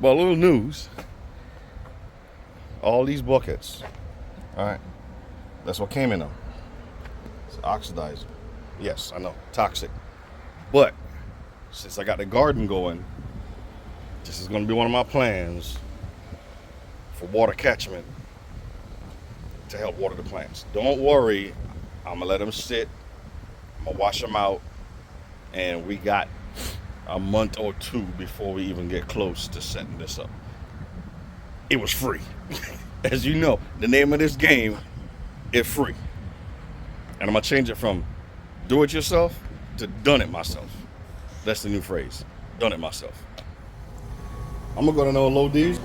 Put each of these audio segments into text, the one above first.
Well, a little news. All these buckets, all right, that's what came in them. It's oxidizer. Yes, I know, toxic. But since I got the garden going, this is going to be one of my plans for water catchment to help water the plants. Don't worry, I'm gonna let them sit. I'm gonna wash them out, and we got a month or two before we even get close to setting this up. It was free. As you know, the name of this game is free. And I'm gonna change it from do it yourself to done it myself. That's the new phrase. Done it myself. I'm gonna go to no low D's.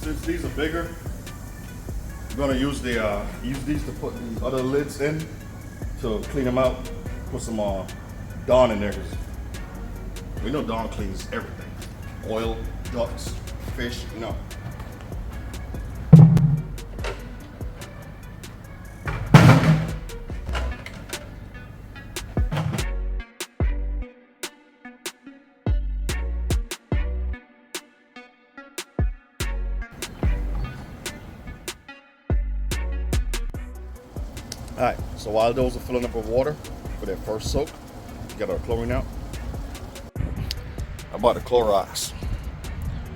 Since these are bigger, I'm gonna use these to put the other lids in to clean them out. Put some Dawn in there because we know Dawn cleans everything. Oil, ducks, fish, no. All right, so while those are filling up with water for their first soak, get our chlorine out. I bought the Clorox,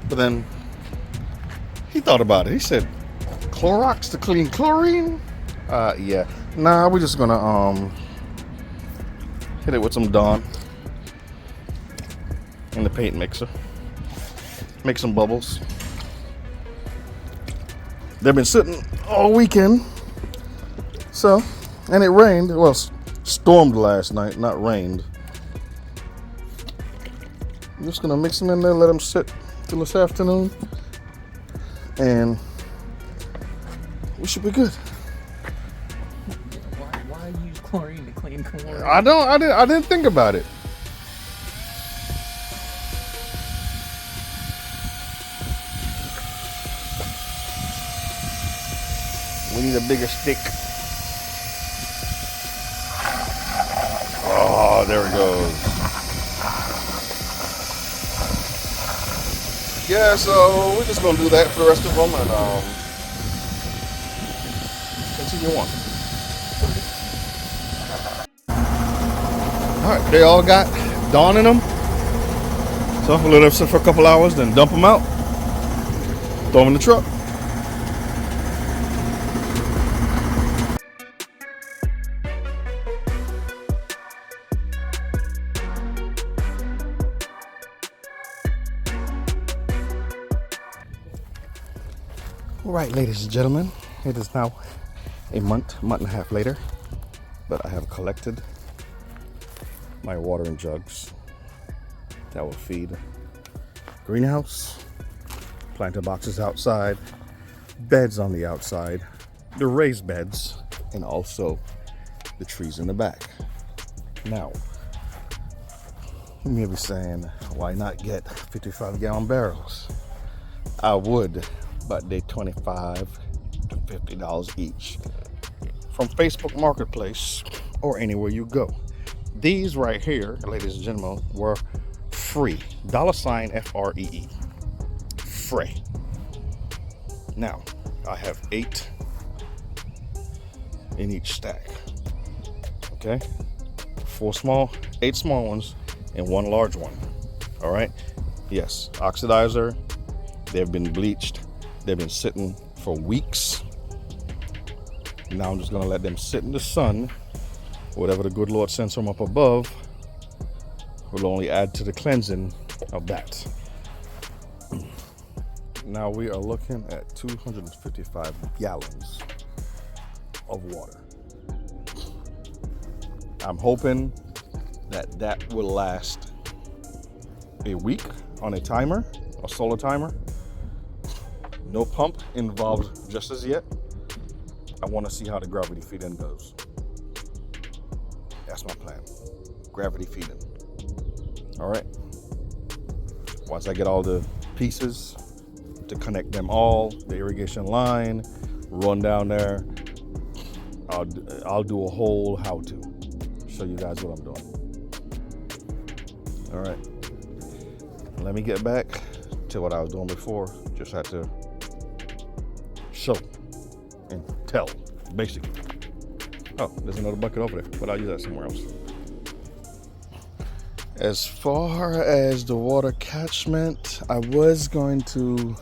but then he thought about it. He said, Clorox to clean chlorine? Yeah. Nah, we're just gonna hit it with some Dawn in the paint mixer. Make some bubbles. They've been sitting all weekend. So, and it rained. Well, stormed last night, not rained. I'm just gonna mix them in there, let them sit till this afternoon, and we should be good. Why use chlorine to clean chlorine? I didn't think about it. We need a bigger stick. Oh, there it goes. Yeah, so we're just gonna do that for the rest of them and continue on. All right, they all got Dawn in them. So we'll let them sit for a couple hours, then dump them out, throw them in the truck. All right, ladies and gentlemen, it is now a month and a half later, but I have collected my watering jugs that will feed greenhouse, planter boxes outside, beds on the outside, the raised beds, and also the trees in the back. Now, you may be saying, why not get 55-gallon barrels? I would, but they're $25 to $50 each from Facebook Marketplace or anywhere you go. These right here, ladies and gentlemen, were free. $FREE. Free. Now, I have 8 in each stack. Okay? 8 small ones, and 1 large one. All right? Yes, oxidizer. They've been bleached. They've been sitting for weeks. Now I'm just gonna let them sit in the sun. Whatever the good Lord sends from up above will only add to the cleansing of that. Now we are looking at 255 gallons of water. I'm hoping that that will last a week on a timer, a solar timer. No pump involved just as yet. I want to see how the gravity feeding goes. That's my plan. Gravity feeding. All right. Once I get all the pieces to connect them all, the irrigation line, run down there, I'll do a whole how-to. Show you guys what I'm doing. All right. Let me get back to what I was doing before. Just had to show and tell, basically. Oh, there's another bucket over there, but I'll use that somewhere else. As far as the water catchment, I was going to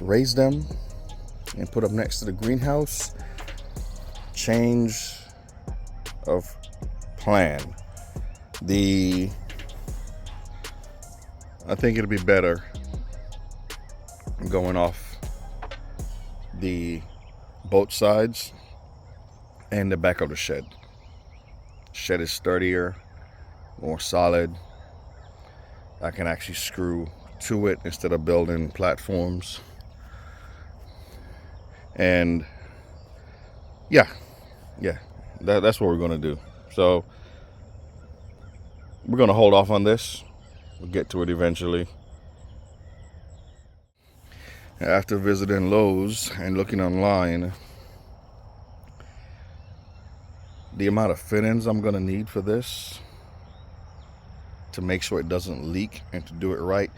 raise them and put them next to the greenhouse. Change of plan. I think it'll be better going off the both sides and the back of the shed. Shed is sturdier, more solid. I can actually screw to it instead of building platforms. And yeah, that's what we're gonna do. So we're gonna hold off on this. We'll get to it eventually. After visiting Lowe's and looking online, the amount of fittings I'm gonna need for this to make sure it doesn't leak and to do it right,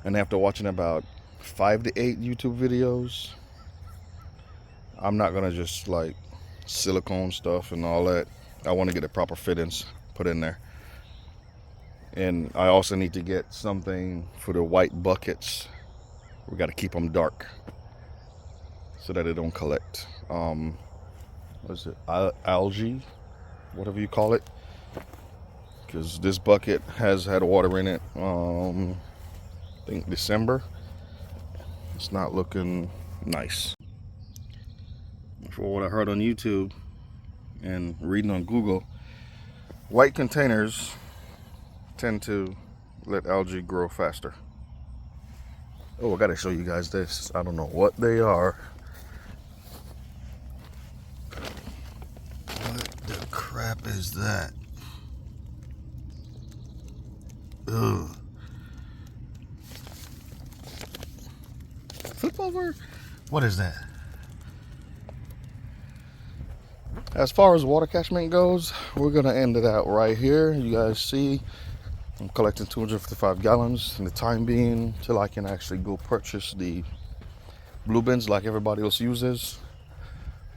and after watching about 5 to 8 YouTube videos, I'm not gonna just like silicone stuff and all that. I want to get the proper fittings put in there. And I also need to get something for the white buckets. We got to keep them dark so that they don't collect what is it, algae, whatever you call it, because this bucket has had water in it I think December. It's not looking nice. For what I heard on YouTube and reading on Google, white containers tend to let algae grow faster. Oh, I gotta show you guys this. I don't know what they are. What the crap is that? Ugh. Flip over? What is that? As far as water catchment goes, we're gonna end it out right here. You guys see, I'm collecting 255 gallons in the time being till I can actually go purchase the blue bins like everybody else uses.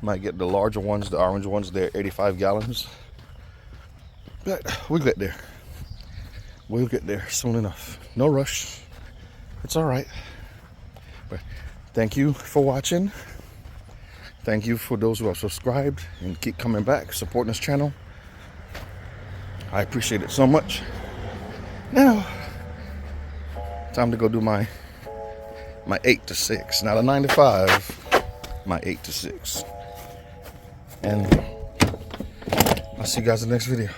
Might get the larger ones, the orange ones. They're 85 gallons. But we'll get there. We'll get there soon enough. No rush. It's all right. But thank you for watching. Thank you for those who have subscribed and keep coming back, supporting this channel. I appreciate it so much. Now, time to go do my 8 to 6. Not a 9 to 5, my 8 to 6. And I'll see you guys in the next video.